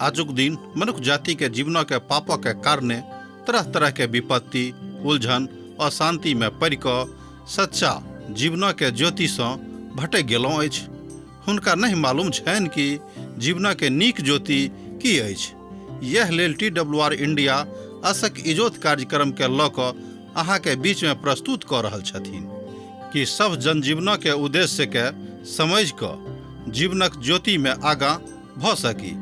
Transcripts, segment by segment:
आजुक दिन मनुष्य जाति के जीवन के पाप के कारणे तरह तरह के विपत्ति, उलझन, अशांति में पड़ि कऽ सच्चा जीवन के ज्योति सँ भटकि गेलहुँ अछि। हुनका नहीं मालूम छनि कि जीवन के नीक ज्योति की अछि। यह लेल TWR इंडिया आशक इजोत कार्यक्रम के लऽ कऽ अहाँ के बीच में प्रस्तुत कऽ रहल छथिन कि सब जनजीवन के उद्देश्य के समझ कऽ जीवनक ज्योति में आगाँ भऽ सकी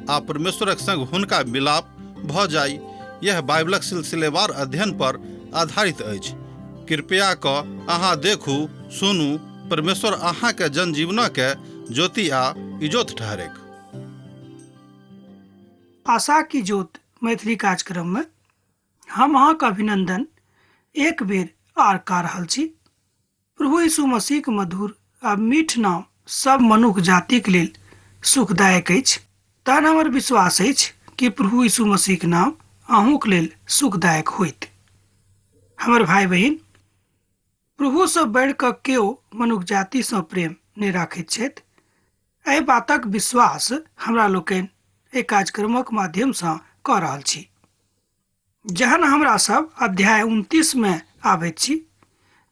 आ परमेश्वरक संग हुनका मिलाप भऽ जाय। यह बाइबलक सिलसिलेवार अध्ययन पर आधारित अछि। कृपया कऽ अहाँ देखू, सुनू, परमेश्वर अहाँ के जनजीवन के ज्योति आ इजोत ठहरेक। आशा की ज्योत मैथिली कार्यक्रम में हम अहाँके अभिनंदन एक बेर आर का रहल छी। प्रभु यीशु मसीह के मधुर आ मीठ नाम सब मनुष्य जाति के लेल सुखदायक अछि। तहन हमर विश्वास अछि कि प्रभु यीशु मसीह के नाम अहूँ के लेल सुखदायक होइत। हमर भाई बहिन, प्रभु से बढ़ि कऽ केओ मनुष्य जाति सँ प्रेम नहि राखैत छथि। एहि बातक विश्वास हमरा लोकनि एहि कार्यक्रमक माध्यम सँ कऽ रहल छी। जहन हमरा सब अध्याय 29 में आबैत छी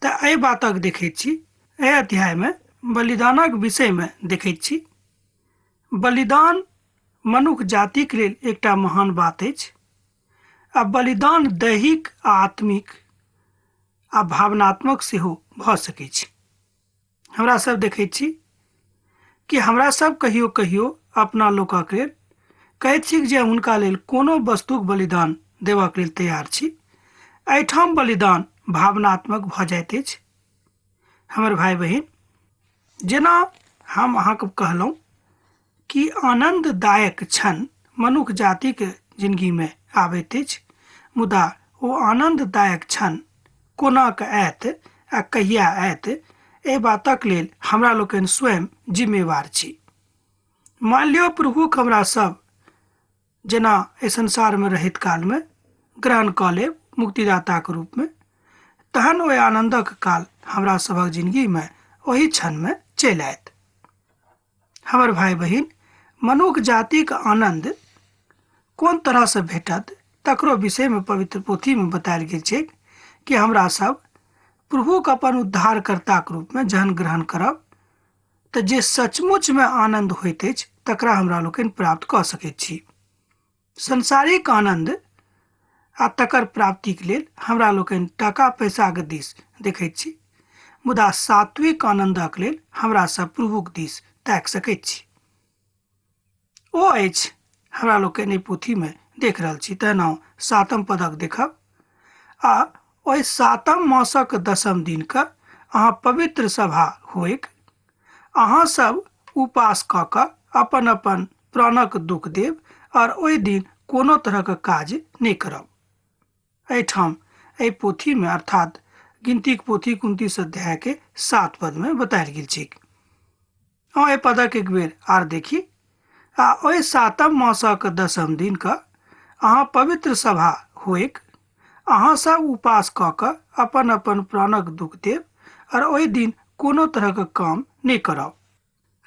तऽ एहि बातक देखैत छी। एहि अध्याय में बलिदानक विषय में देखैत छी। बलिदान मनुष्य जाति के लेल एकटा महान बात अछि। आ बलिदान दैहिक आ आत्मिक आ भावनात्मक सेहो भऽ सकैत छै। हमरा सब देखैत छी कि हमरा सब कहियो कहियो अपना लोकक लेल कहैत छी जे हुनका लेल कोनो वस्तुक बलिदान देबाक लेल तैयार छी। एहिठाम बलिदान भावनात्मक भऽ जाइत अछि। हमर भाई बहिन, जेना हम अहाँके कहलहुँ कि आनंददायक क्षण मनुष्य जाति के जिंदगी में आबैत अछि, मुदा ओ आनंददायक क्षण कोना कऽ आयत आ कहिया आयत, एहि बातक लेल हमरा लोकनि स्वयं जिम्मेवार छी। मान लियौ प्रभुक हमरा सब जेना एहि संसार में रहैत काल में ग्रहण कऽ लेब मुक्तिदाता के रूप में, तहन ओहि आनंदक काल हमरा सभक जिंदगी में ओही क्षण में चलि आयत। हमर भाई बहिन, मनुष्य जाति के आनंद कोन तरह से भेटत तकरो विषय में पवित्र पोथी में बतायल गेल छै कि हमरा सब प्रभु के अपन उद्धारकर्ता के रूप में जहन ग्रहण करब तऽ जे सचमुच में आनंद होइत अछि तकरा हमरा लोकनि प्राप्त कऽ सकैत छी। संसारिक आनंद आ तकर प्राप्ति के लेल हमरा लोकनि टाका पैसा के दिस देखैत छी, मुदा सात्विक आनंदक लेल हमरा सब प्रभुक दिस ताकि सकैत छी। ओ अछि हमरा लोकनि एहि पोथी में देख रहल छी। तेना 7 पदक देखब आ ओहि 7 मासक 10 दिन के अहाँ पवित्र सभा होइक। अहाँ सब उपास कऽ कऽ अपन अपन प्राणक दुख देब और ओहि दिन कोनो तरह के काज नहि करब। एहिठाम एहि पोथी में अर्थात गिनती के पोथी 29 अध्याय के 7 पद में बतायल गेल छै। एहि पदक एक बेर आर देखी। आ ओहि 7 मासक 10 दिन के अहाँ पवित्र सभा होइक। अहाँ सब उपास कऽ कऽ अपन अपन प्राणक दुख देब और ओहि दिन कोनो तरह के काम नहि करब।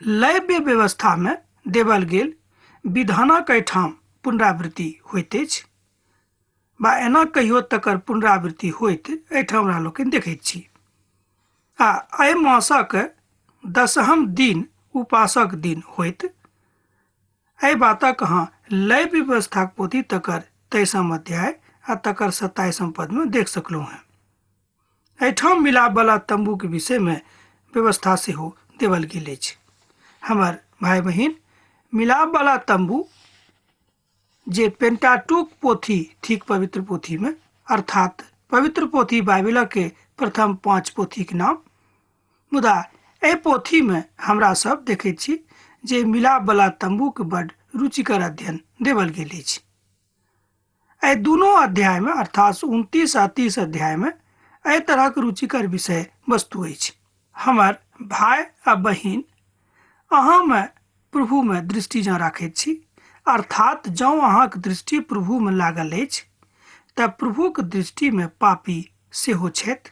लैव्य व्यवस्था में देवल गेल विधानक एहिठाम पुनरावृत्ति होइत अछि, बा एना कहियो तकर पुनरावृत्ति होइत एहिठाम हमरा लोकनि देखैत छी। आ एहि मासक 10 दिन उपासक दिन होइत। एहि बातक अहाँ लैव्य व्यवस्थाक पोथी तकर 23 अध्याय आ तकर 27 पद में देख सकलहुँ हैं। एहिठाम मिलाप वाला तंबू के विषय में व्यवस्था सेहो देवल गेल अछि। हमर भाई बहिन, मिलाप वाला तंबू जे पेंटाटुक पोथी थिक पवित्र पोथी में, अर्थात पवित्र पोथी बाइबल के प्रथम 5 पोथी के नाम, मुदा एहि पोथी में हमरा सब देखैत छी जे मिलाप वाला तंबू के बड़ रुचिकर अध्ययन देवल गेल अछि। एहि दुनू अध्याय में अर्थात 29 आ 30 अध्याय में एहि तरह के रुचिकर विषय वस्तु अछि। हमर भाई आ बहिन, अहाँ में प्रभु में दृष्टि जँ राखैत छी, अर्थात जँ अहाँक दृष्टि प्रभु में लागल अछि तऽ प्रभुक दृष्टि में पापी सेहो छथि।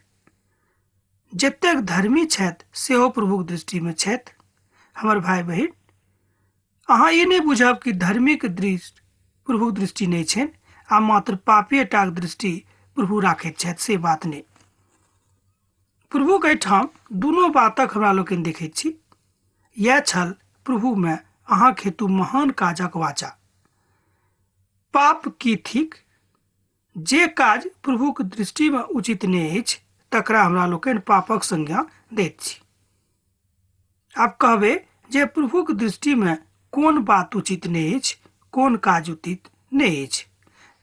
जतेक धर्मी छथि सेहो प्रभुक दृष्टि में छथि। हमर भाई बहिन, अहाँ ई नहि बुझब कि धार्मिक दृष्टि प्रभु दृष्टि नहि छनि आ मात्र पापिएटाक दृष्टि प्रभु राखैत छथि, से बात नहि। प्रभुक एहिठाम दुनू बातक हमरा लोकनि देखैत छी। इएह छल प्रभुमे अहाँक हेतु महान काजक वाचा। पाप की थिक? जे काज प्रभुक दृष्टिमे उचित नहि अछि तकरा हमरा लोकनि पापक संज्ञा दैत छी। आब कहबै जे प्रभुक दृष्टिमे कोन बात उचित नहि अछि, कोन काज उचित नहि अछि,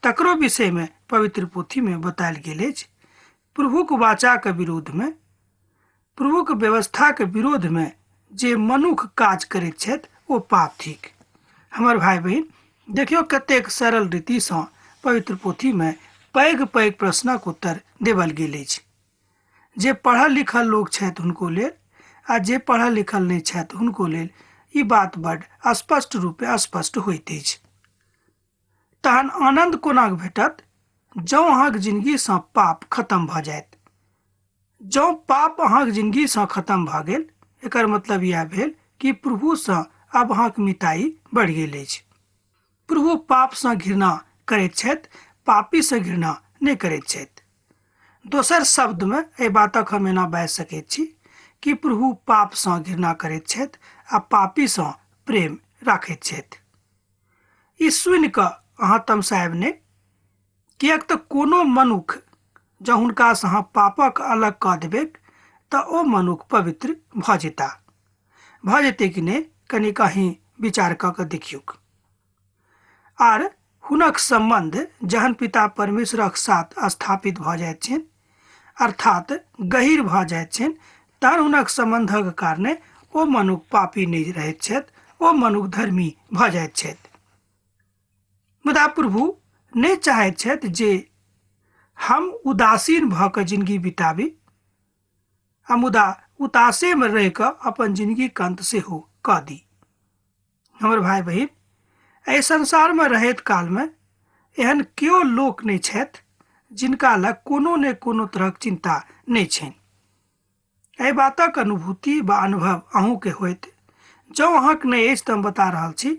तकरो विषयमे पवित्र पोथीमे बतायल गेल अछि। प्रभुक वाचाके विरोधमे, प्रभुक व्यवस्थाके विरोधमे जे मनुख काज करैत छथि ओ पाप थिक। हमर भाई बहिन, देखियौ कतेक सरल रीतिसँ पवित्र पोथीमे पैघ पैघ प्रश्नक उत्तर देवल गेल अछि। जे पढ़ल लिखल लोक छथि हुनको लेल आ जे पढ़ल लिखल नहि छथि हुनको लेल ई बात बड्ड स्पष्ट रूपे स्पष्ट होइत अछि। तहन आनंद कोना भेटत जँ अहाँक जिंदगीसँ पाप खत्म भऽ जायत। जँ पाप अहाँक जिंदगीसँ खत्म भऽ गेल, एकर मतलब इएह भेल कि प्रभुसँ आब अहाँक मिताई बढ़ि गेल अछि। प्रभु पापसँ घृणा करैत छथि, पापीसँ घृणा नहि करैत छथि। दोसर शब्दमे एहि बातक हम एना बाजि सकैत छी कि प्रभु पापसँ घृणा करैत छथि आ पापीसँ प्रेम राखैत छथि। ई सुनि कऽ अहाँ तमसायब नहि, किएक तऽ कोनो मनुख जँ हुनकासँ अहाँ पापक अलग कऽ देबै तऽ ओ मनुख पवित्र भऽ जेतै कि नहि, कनि कहीं विचार कऽ कऽ देखियौक। आर हुनक संबंध जहन पिता परमेश्वरक साथ स्थापित भऽ जाइत छनि, अर्थात गहीर भऽ जाइत छनि, तहन हुनक संबंधक कारणे ओ मनुख पापी नहि रहैत छथि, ओ मनुख धर्मी भऽ जाइत छथि। मुदा प्रभु नहि चाहैत छथि जे हम उदासीन भऽ कऽ जिंदगी बिताबी, आ मुदा उदासेमे रहि कऽ अपन जिंदगीके अंत सेहो कऽ दी। हमर भाई बहिन, एहि संसारमे रहैत कालमे एहन केओ लोक नहि छथि जिनका लग कोनो ने कोनो तरहक चिंता नहि छनि। एहि बातक अनुभूति वा अनुभव अहूँके होइत। जँ अहाँके नहि अछि तऽ हम बता रहल छी,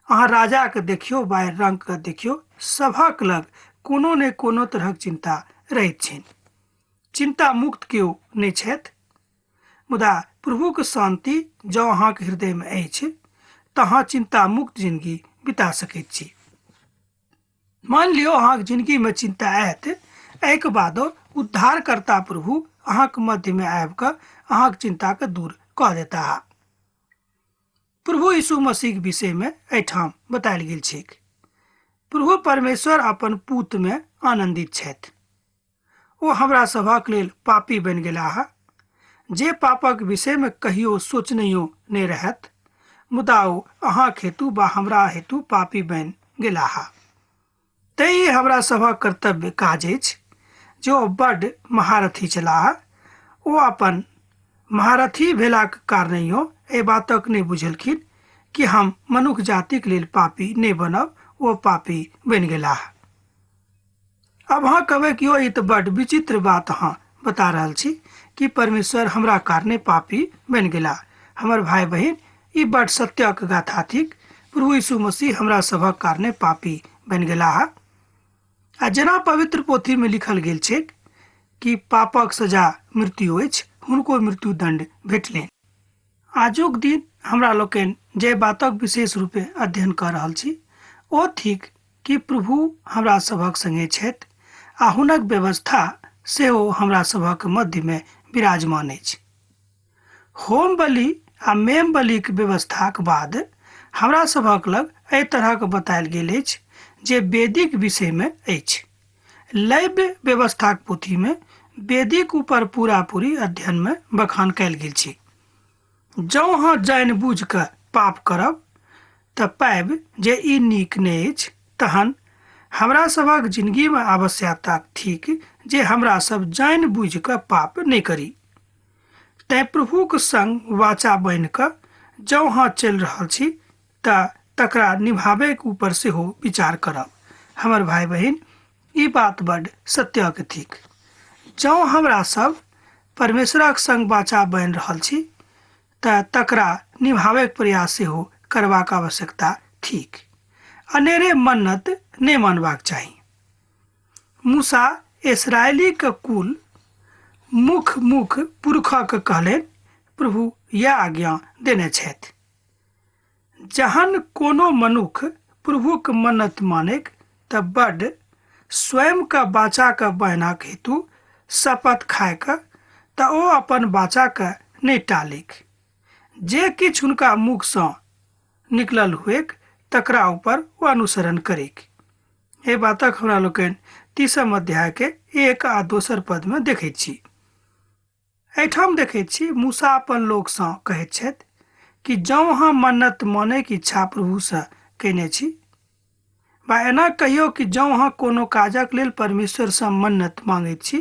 अहाँ राजाके देखियौ वा रंगके देखियौ, सभक लग कोनो ने कोनो तरहक चिंता रहैत छनि। चिंता मुक्त केओ नहि छथि। मुदा प्रभुक शांति जँ अहाँके हृदयमे अछि तऽ अहाँ चिंता मुक्त जिंदगी बिता सकैत छी। मान लियौ अहाँके जिंदगीमे चिंता आयत, एहिके बादो उद्धारकर्ता प्रभु अहाँके मध्यमे आबि कऽ अहाँके चिंताके दूर कऽ देता। प्रभु यीशु मसीहके विषयमे एहिठाम बतायल गेल छैक। प्रभु परमेश्वर अपन पूतमे आनंदित छथि। ओ हमरा सभक लेल पापी बनि गेलाह, जे पापक विषयमे कहियो सोचनियो नहि रहत, मुदा ओ अहाँक हेतु वा हमरा हेतु पापी बनि गेलाह। तैँ हमरा सभक कर्तव्य काज अछि जे ओ बड्ड महारथी छलाह। ओ अपन महारथी भेलाक कारणेयो एहि बातक नहि बुझलखिन कि हम मनुष्य जातिक लेल पापी नहि बनब, ओ पापी बनि गेलाह। अब अहाँ कहबै कि ई तऽ बड्ड विचित्र बात अहाँ बता रहल छी कि परमेश्वर हमरा कारणे पापी बनि गेला। हमर भाई बहिन, ई बड्ड सत्यक गाथा थिक। प्रभु यीशु मसीह हमरा सभक कारणे पापी बनि गेलाह। आ जेना पवित्र पोथीमे लिखल गेल छै कि पापक सजा मृत्यु अछि, हुनको मृत्यु दंड भेटलनि। आजुक दिन हमरा लोकनि जे बातक विशेष रूपे अध्ययन कऽ रहल छी ओ थिक कि प्रभु हमरा सभक संगे छथि आ हुनक व्यवस्था सेहो हमरा सभक मध्यमे विराजमान अछि। होम बलि आ मेम बलिक व्यवस्थाक बाद हमरा सभक लग एहि तरहक बतायल गेल अछि जे वेदीक विषयमे अछि। लैव्य व्यवस्थाक पोथीमे वेदीक ऊपर पूरा पूरी अध्ययनमे बखान कयल गेल छै। जँ अहाँ जानि बूझि कऽ पाप करब तऽ पाबि जे ई नीक नहि अछि, तहन हमरा सभक जिंदगीमे आवश्यकता थिक जे हमरा सब जानि बूझि कऽ पाप नहि करी। तैँ प्रभुक संग वाचा बनि कऽ जँ अहाँ चलि रहल छी तऽ तकरा निभाबैके ऊपर सेहो विचार करब। हमर भाई बहिन, ई बात बड्ड सत्यक थिक। जँ हमरा सब परमेश्वरक संग वाचा बनि रहल छी तऽ तकरा निभाबैके प्रयास सेहो करबाक आवश्यकता थिक। अनेरे मन्नत नहि मानबाक चाही। मूसा इस्राएली के कुल मुख पुरखक कहलनि, प्रभु यह आज्ञा देने छथि, जहन कोनो मनुख प्रभुक मन्नत मानेक त बड स्वयं का बाचा के बहनाक हेतु शपथ खाय के त ओ अपन बाचा के नहि टालिक। जे किछु हुनका मुख सँ निकलल हुएक तकरा ऊपर ओ अनुसरण करेक। एहि बातक हमरा लोकनि 30 अध्याय के 1 आ 2 पद में देखैत छी। एहिठाम देखैत छी मूसा अपन लोक सँ कहैत छथि कि जँ अहाँ मन्नत मानैक इच्छा प्रभु सँ केने छी, बा एना कहियो कि जँ अहाँ कोनो काजक लेल परमेश्वर सँ मन्नत मांगैत छी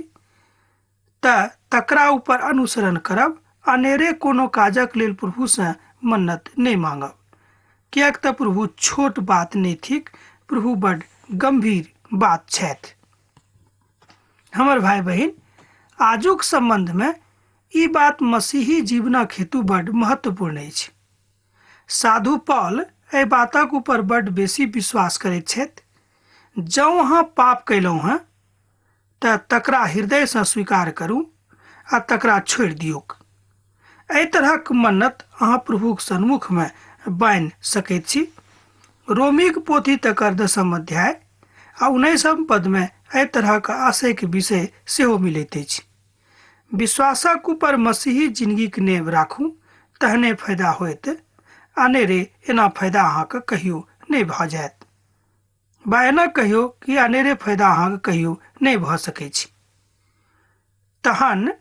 त तकरा ऊपर अनुसरण करब, अनेरे कोनो काजक लेल प्रभु सँ मन्नत नहि मांगब। किएक त प्रभु छोट बात नहि थिक, प्रभु बड गंभीर बात छथि। हमर भाई बहिन, आजुक संबंध में ई बात मसीही जीवनक हेतु बड महत्वपूर्ण अछि। साधु पौल एहि बातक ऊपर बड बेसी विश्वास करैत छथि। जँ अहाँ पाप कयलहुँ हैं त तकरा हृदय सँ स्वीकार करू आ तकरा छोड़ि दियौक। एहि तरहक मन्नत अहाँ प्रभुक सन्मुख में बान्हि सकैत छी। रोमीक पोथी तकर 10 अध्याय आ 19 पद में एहि तरहक आशय के विषय सेहो मिलैत अछि। विश्वासक ऊपर मसीही जिंदगीक नेव राखू, तहने फायदा होयत, अनेरे एना फायदा अहाँके कहियो नहि भऽ जायत। बा एना कहियो कि अनेरे फायदा अहाँके कहियो नहि भऽ सकै छै। तहन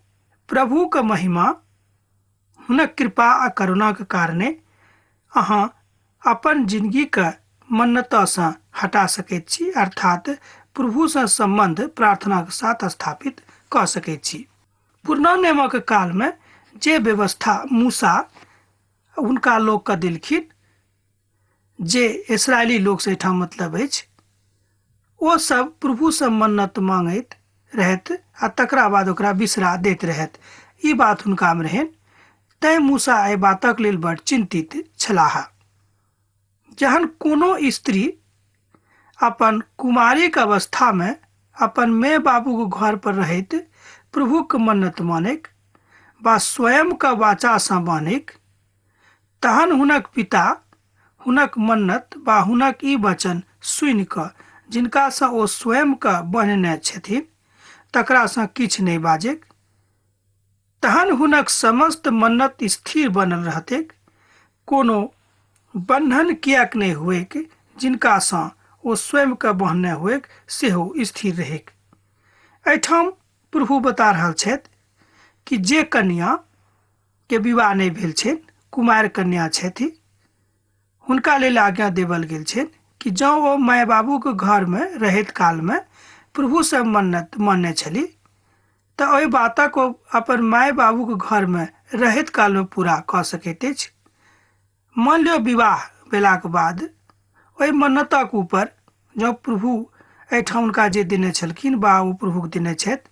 प्रभुके महिमा, हुनक कृपा आ करुणाके कारणे अहाँ अपन जिंदगीके मन्नता सँ हटा सकैत छी, अर्थात प्रभु सँ संबंध प्रार्थना के साथ स्थापित कऽ सकैत छी। पुरना नियमक काल में जे व्यवस्था मूसा हुनका लोक के देलखिन, जे इस्राएली लोक से एहिठाम मतलब अछि, ओ सब प्रभु सँ मन्नत मांगैत रहैत आ तकरा बाद ओकरा बिसरा दैत रहैत। ई बात हुनका में रहनि। तैं मूसा एहि बातक लेल बड़ चिंतित छलाह। जहन कोनो स्त्री अपन कुमारीक अवस्था में अपन माय बाबू के घर पर रहैत प्रभुक मन्नत मानेक बा स्वयं का वाचा सँ मानेक, तहन हुनक पिता हुनक मन्नत बा हुनक ई वचन सुनि कऽ जिनका सँ ओ स्वयं का बन्हने छथिन तकरा सँ किछु नहि बाजेक, तहन हुनक समस्त मन्नत स्थिर बनल रहतेक। कोनो बंधन किएक नहि हुएक जिनका सँ ओ स्वयं के बन्हने हुएक सेहो स्थिर रहेक। एहिठाम प्रभु बता रहल छथि कि जे कन्या के विवाह नहि भेल छनि, कुमारि कन्या छथि, हुनका लेल आज्ञा देवल गेल छनि कि जँ ओ माय बाबू के घर में रहैत काल में प्रभु से मन्नत मानने छली तऽ ओहि बातक ओ अपन माय बाबू के घर में रहैत काल में पूरा कऽ सकैत अछि। मान लियो विवाह भेलाक बाद ओहि मन्नतक ऊपर जँ प्रभु एहिठाम हुनका जे देने छलखिन बा ओ प्रभु के देने छथि,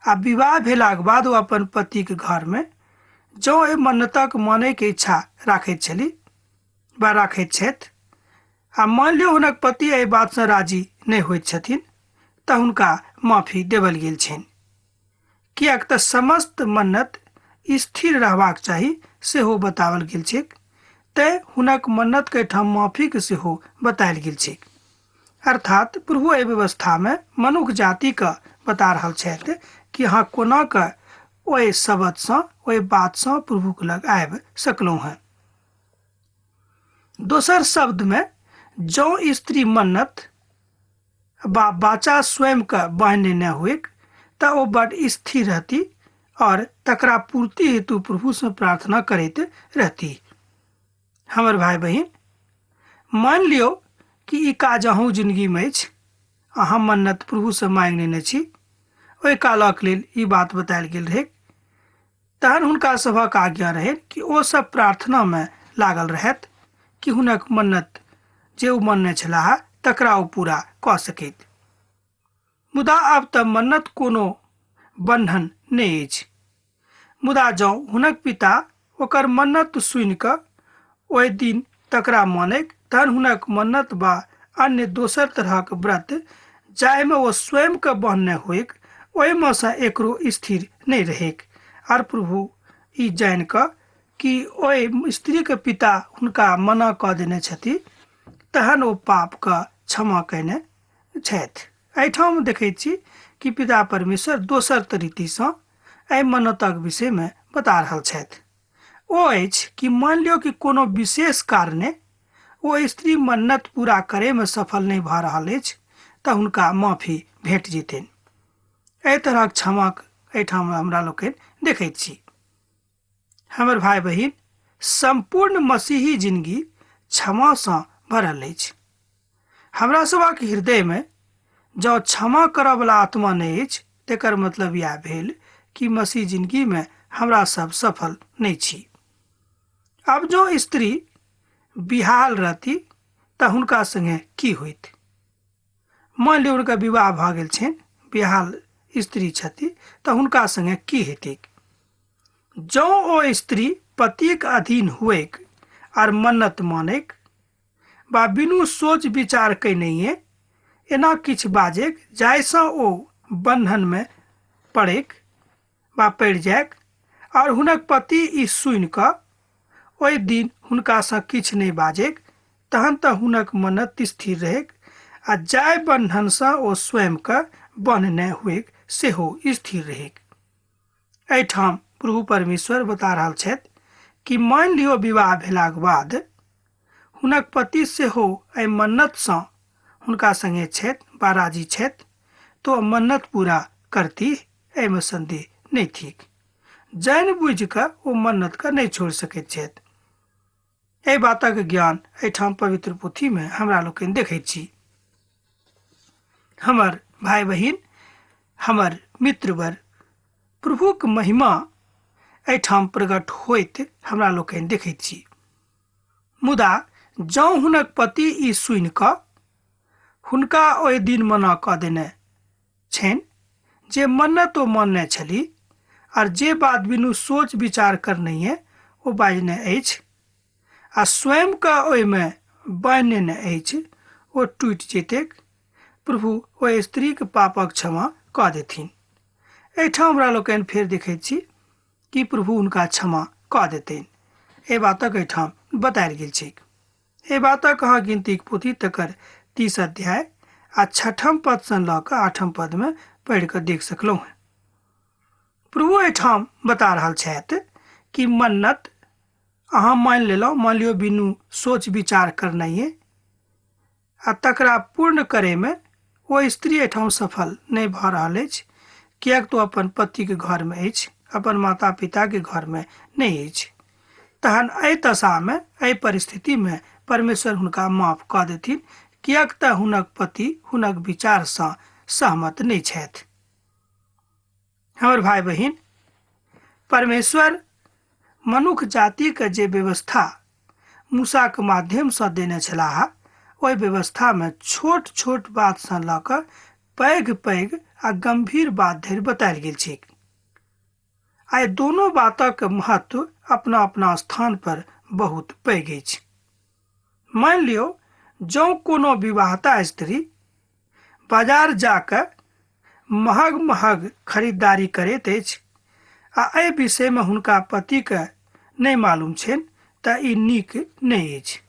आ विवाह भेलाक बाद ओ अपन पति के घर में जँ एहि मन्नतक मानय के इच्छा राखैत छली बा राखैत छथि, आ मान लियो हुनक पति एहि बात सँ राजी नहि होइत छथिन तऽ हुनका माफी देवल गेल छनि। किएक तऽ समस्त मन्नत स्थिर रहबाक चाही सेहो बतावल गेल छैक। तैं हुनक मन्नत के ठाम माफी के सेहो बतायल गेल छैक। अर्थात प्रभु एहि व्यवस्था में मनुष्य जाति के बता रहल छथि कि अहाँ कोना कऽ ओहि शब्द सँ, ओहि बात सँ प्रभु के लग आबि सकलहुँ हैं। दोसर शब्द में जँ स्त्री मन्नत बा बाचा स्वयं के बान्हने न हुएक तऽ ओ बड स्थिर रहती और तकरा पूर्ति हेतु प्रभु से प्रार्थना करैत रहती। हमर भाई बहिन, मान लियो कि ई काज अहूँ जिंदगी में अछि, अहाँ मन्नत प्रभु से मांगि लेने छी, ओहि कालक लेल ई बात बतायल गेल रहै, तहन हुनका सभक आज्ञा रहनि कि ओ सब प्रार्थना में लागल रहथि कि हुनक मन्नत जे ओ मानने छलाह तकरा ओ पूरा कऽ सकैत। मुदा आब तऽ मन्नत कोनो बंधन नहि अछि। मुदा जँ हुनक पिता ओकर मन्नत सुनि कऽ ओहि दिन तकरा मानैक तहन हुनक मन्नत बा अन्य दोसर तरहक व्रत जाहिमे ओ स्वयं के बहने होइक ओहिमे से एकरो स्थिर नहीं रहेक। आर प्रभु ई जान क कि ओहि स्त्री के पिता हुनका मना कऽ देने छथि तहन ओ पाप के क्षमा कयने छथि। एहिठाम देखैत छी कि पिता परमेश्वर दोसर तरीतीसँ एहि मन्नतक विषयमे बता रहल छथि। ओ अछि कि मान लियौ कि कोनो विशेष कारणे ओ स्त्री मन्नत पूरा करैमे सफल नहीं भऽ रहल अछि तऽ हुनका माफी भेट जेतनि। एहि तरहक क्षमाक एहिठाम हमरा लोकनि देखैत छी। हमर भाई बहिन, संपूर्ण मसीही जिंदगी क्षमासँ भरल अछि। हमरा सभक हृदयमे जँ क्षमा करयवला आत्मा नहीं अछि तेकर मतलब इएह भेल कि मसीह जिंदगीमे हमरा सब सफल नहीं छी। अब जो स्त्री बिहाल रहती तऽ हुनका संगे की होइत? मान लियौ हुनका विवाह भऽ गेल छनि, बिहाल स्त्री छथि तऽ हुनका संगे की हेतै? जँ ओ स्त्री पतिक अधीन हुएक आर मन्नत मानैक बा बिनु सोच विचार कयनहिए एना किछु बाजैक जाहिसँ ओ बंधनमे पड़ैक बा पड़ि जायक और हुनक पति ई सुनि कऽ ओहि दिन हुनकासँ किछु नहीं बाजैक तहन तऽ हुनक मन्नत स्थिर रहेक आ जाय बंधनसँ ओ स्वयं के बन्हने हुएक सेहो स्थिर रहेक। एहिठाम प्रभु परमेश्वर बता रहल छथि कि मान लियौ विवाह भेलाक बाद हुनक पति सेहो एहि मन्नतसँ हुनका संगे छथि बा राजी छथि तो मन्नत पूरा करती, एहिमे संदेह नहीं थिक। जानि बुझि कऽ ओ मन्नत के नहीं छोड़ि सकैत छथि। एहि बातक ज्ञान एहिठाम पवित्र पोथीमे हमरा लोकनि देखैत छी। हमर भाई बहिन, हमर मित्रवर, प्रभुक महिमा एहिठाम प्रकट होइत हमरा लोकनि देखैत छी। मुदा जँ हुनक पति ई सुनि कऽ हुनका ओहि दिन मना कऽ देने छनि जे मन्नत ओ मानने छलीह आर जे बात बिनु सोच विचार करनहिए ओ बाजने अछि आ स्वयं के ओहिमे बान्हने अछि, ओ टूटि जेतैक, प्रभु ओहि स्त्रीक पापक क्षमा कऽ देथिन। एहिठाम हमरा लोकनि फेर देखैत छी कि प्रभु हुनका क्षमा कऽ देतनि। एहि बातक एहिठाम बतायल गेल छै। एहि बातक अहाँ गिनतीक पोथी तकर 30 अध्याय आ 6 पदसँ लऽ कऽ 8 पदमे पढ़ि कऽ देख सकलहुँ हैं। प्रभु एहिठाम बता रहल छथि कि मन्नत अहाँ मानि लेलहुँ, मान लियौ बिनु सोच विचार करनाइए आ तकरा पूर्ण करैमे ओ स्त्री एहिठाम सफल नहीं भऽ रहल अछि, किएक तो अपन पतिके घरमे अछि, अपन माता पिताके घरमे नहीं अछि। तहन एहि दशामे, एहि परिस्थितिमे परमेश्वर हुनका माफ कऽ देथिन, किएक तऽ हुनक पति हुनक विचारसँ सहमत नहीं छथि। हमर भाई बहिन, परमेश्वर मनुख जातिके जे व्यवस्था मूसाके माध्यमसँ देने छलाह ओहि व्यवस्थामे छोट छोट बातसँ लऽ कऽ पैघ पैघ आ गंभीर बात धरि बतायल गेल छै। आइ दोनों बातक महत्व अपना अपना स्थान पर बहुत पैघ अछि। मान लियौ जँ कोनो विवाहिता स्त्री बाजार जाकऽ महग महग खरीदारी करैत अछि आ एहि विषयमे हुनका पतिके नहीं मालूम छनि तऽ ई नीक नहीं अछि।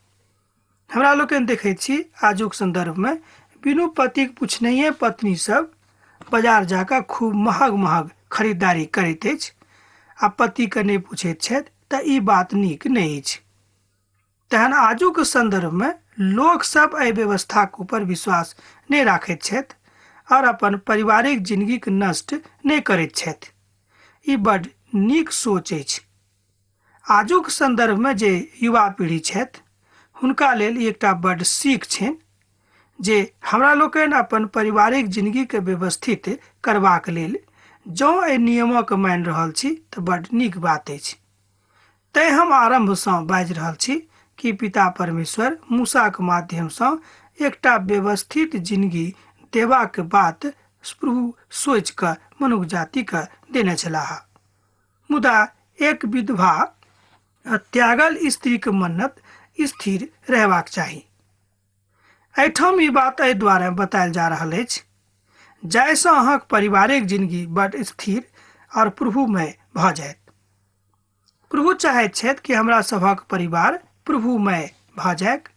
हमरा लोकनि देखैत छी आजुक संदर्भमे बिनु पतिक पुछनहिए पत्नी सब बाजार जाकऽ खूब महग महग खरीदारी करैत अछि आ पतिके नहीं पूछैत छथि तऽ ई बात नीक नहीं अछि। तहन आजुक संदर्भमे लोक सब एहि व्यवस्थाक ऊपर विश्वास नहीं राखैत छथि और अपन पारिवारिक जिंदगीके नष्ट नहीं करैत छथि। ई बड्ड नीक सोच अछि। आजुक संदर्भमे जे युवा पीढ़ी छथि हुनका लेल एकटा बड्ड सीख छनि जे हमरा लोकनि अपन पारिवारिक जिंदगीके व्यवस्थित करबाक लेल जँ एहि नियमक मानि रहल छी तऽ बड्ड नीक बात अछि। तैं हम आरंभसँ बाजि रहल छी कि पिता परमेश्वर मूसाके माध्यमसँ एकटा व्यवस्थित जिंदगी देबाक बात प्रभु सोचि कऽ मनुष्य जातिके देने छलाह। मुदा एक विधवा त्यागल स्त्रीके मन्नत स्थिर रहबाक चाही। एहिठाम ई बात एहि दुआरे बतायल जा रहल अछि जाहिसँ अहाँक पारिवारिक जिंदगी बड स्थिर और प्रभुमय भऽ जायत। प्रभु चाहैत छथि कि हमरा सभक परिवार प्रभुमय भऽ जायक,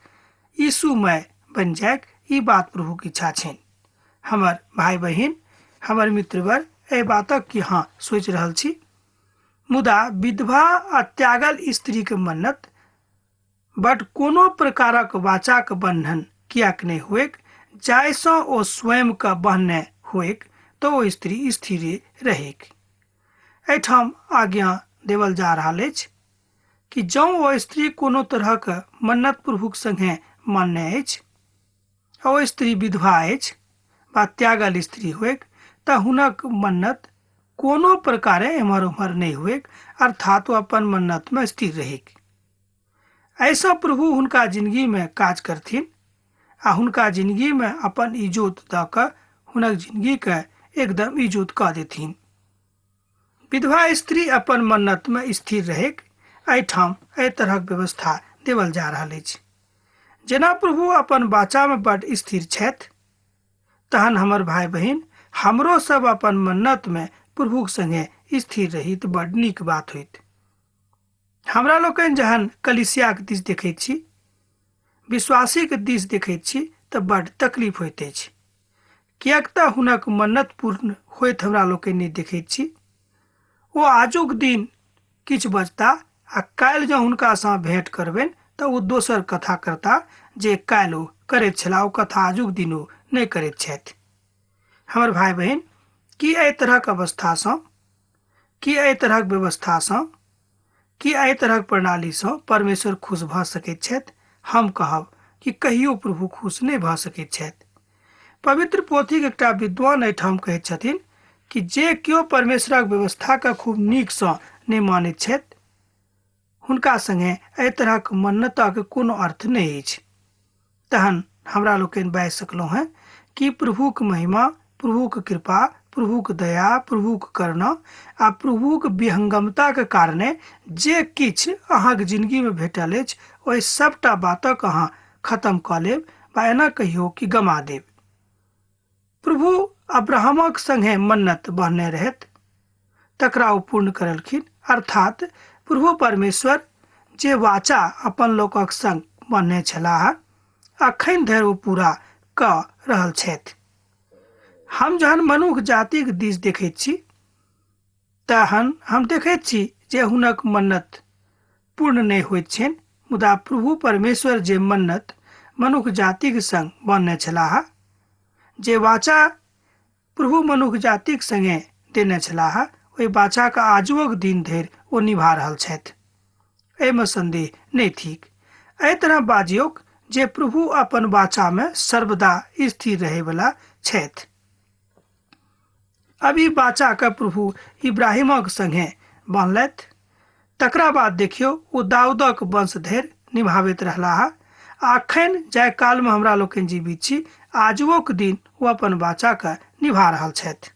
यीशुमय बनि जायक। ई बात प्रभुक इच्छा छनि। हमर भाई बहिन, हमर मित्रवर एहि बातक की अहाँ सोचि रहल छी? मुदा विधवा आ त्यागल स्त्री के मन्नत बट कोनो प्रकारक वाचाक बंधन किएक नहि होएक जाहिसँ ओ स्वयं के बहने होएक तऽ ओ स्त्री स्थिरे रहेक। एहिठाम आज्ञा देवल जा रहल अछि कि जँ ओ स्त्री कोनो तरहक मन्नत प्रभुक संगे मानने अछि, ओ स्त्री विधवा अछि वा त्यागल स्त्री होएक, तऽ हुनक मन्नत कोनो प्रकारे एम्हर उम्हर नहि होएक, अर्थात ओ अपन मन्नत में स्थिर रहेक। ऐसा प्रभु हुनका जिंदगी में काज करथिन आ हुनका जिंदगी में अपन इजोत दऽ कऽ हुनक जिंदगी के एकदम इजोत कऽ देथिन। विधवा स्त्री अपन मन्नत में स्थिर रहेक, एहिठाम एहि तरहक व्यवस्था देवल जा रहल अछि। जेना प्रभु अपन वाचा में बड स्थिर छथि, तहन हमर भाई बहिन हमरो सब अपन मन्नत में प्रभुक संगे स्थिर रही तऽ बड नीक बात होइत। हमरा लोकनि जहन कलिसियाक दिस देखैत छी, विश्वासीक दिस देखैत छी तऽ बड तकलीफ होइत अछि, किएक तऽ हुनक मन्नत पूर्ण होइत हमरा लोकनि नहि देखैत छी। ओ आजुक दिन किछु बजता आ काल्हि जँ हुनकासँ भेंट करबनि तऽ ओ दोसर कथा करता जे काल्हि ओ करैत छलाह, ओ कथा आजुक दिन ओ नहि करैत छथि। हमर भाई बहिन, की एहि तरहक अवस्थासँ, की एहि तरहक व्यवस्थासँ, की एहि तरहक प्रणालीसँ परमेश्वर खुश भऽ सकैत छथि? हम कहब कि कहियो प्रभु खुश नहि भऽ सकैत छथि। पवित्र पोथीक एकटा विद्वान एहिठाम कहैत छथिन कि जे केओ परमेश्वरक व्यवस्थाके खूब नीकसँ नहि मानैत छथि, हुनका संगे एहि तरहक मन्नतक कोनो अर्थ नहि अछि। तहन हमरा लोकनि बाजि सकलहुँ हैं कि प्रभुक महिमा, प्रभुक कृपा, प्रभुक दया, प्रभुक करुणा आ प्रभुक विहंगमता के कारणे जे किछु अहाँक जिंदगी में भेटल अछि, ओहि सबटा बातक अहाँ खत्म कऽ लेब वा एना कहियो कि गमा देब। प्रभु अब्राहमक संगे मन्नत बहने रहथि, तकरा ओ पूर्ण करलखिन, अर्थात प्रभु परमेश्वर जे वाचा अपन लोकक संग बहने छलाह, अखन धरि ओ पूरा कऽ रहल छथि। हम जहन मनुख जातिक दिस देखैत छी, तहन हम देखैत छी जे हुनक मन्नत पूर्ण नहि होइत छनि, मुदा प्रभु परमेश्वर जे मन्नत मनुख जातिक संग बहने छलाह, जे वाचा प्रभु मनुख जातिक संगे देने छलाह, ओहि वाचाक आजुक दिन धरि ओ निभा रहल छथि। एहिमे संदेह नहि थिक। एहि तरह बाजियौक जे प्रभु अपन वाचा में सर्वदा स्थिर रहे वाला छथि। अब ई वाचा के प्रभु इब्राहिमक संगे बांधलथि, तकरा बाद देखियौ ओ दाऊदक वंश धरि निभाबैत रहलाह। अखन जाहि काल में हमरा लोकनि जीवित छी, आजुक दिन ओ अपन वाचा के निभा रहल छथि।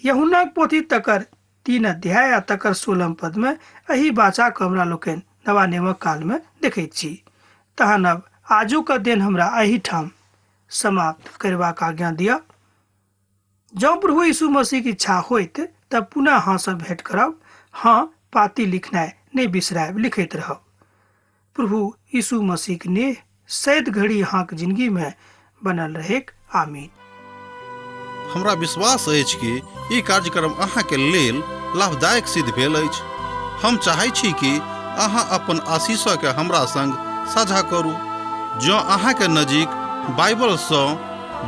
यूहन्नाक पोथी तकर 3 अध्याय आ तकर 16 पद में एही वाचा के हमरा लोकनि नवा नियमक काल में देखैत छी। तहन अब आजुक दिन हमरा एहिठाम समाप्त करबाक आज्ञा दिअ। जँ प्रभु यीशु मसीह की इच्छा होइत तब पुनः अहाँ सब भेंट करब। हाँ, पाती लिखनाइ नहीं बिसरायब, लिखैत रहब। प्रभु यीशु मसीह के नेह सैद घड़ी अहाँक जिंदगी में बनल रहेक। आमीन। हमरा विश्वास अछि कि ई कार्यक्रम अहाँके लेल लाभदायक सिद्ध भेल अछि। हम चाहै छी कि अहाँ अपन आशीषके हमरा संग साझा करू। जँ अहाँके नजीक बाइबलसँ,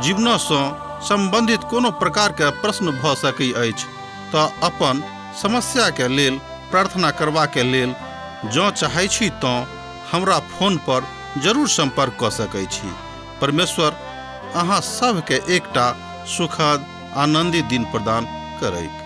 जीवनसँ संबंधित कोनो प्रकारके प्रश्न भऽ सकैत अछि तऽ अपन समस्याके लेल प्रार्थना करबाके लेल जँ चाहै छी तऽ हमरा फोन पर जरूर संपर्क कऽ सकैत छी। परमेश्वर अहाँ सबके एकटा सुखद आनंदित दिन प्रदान करैत।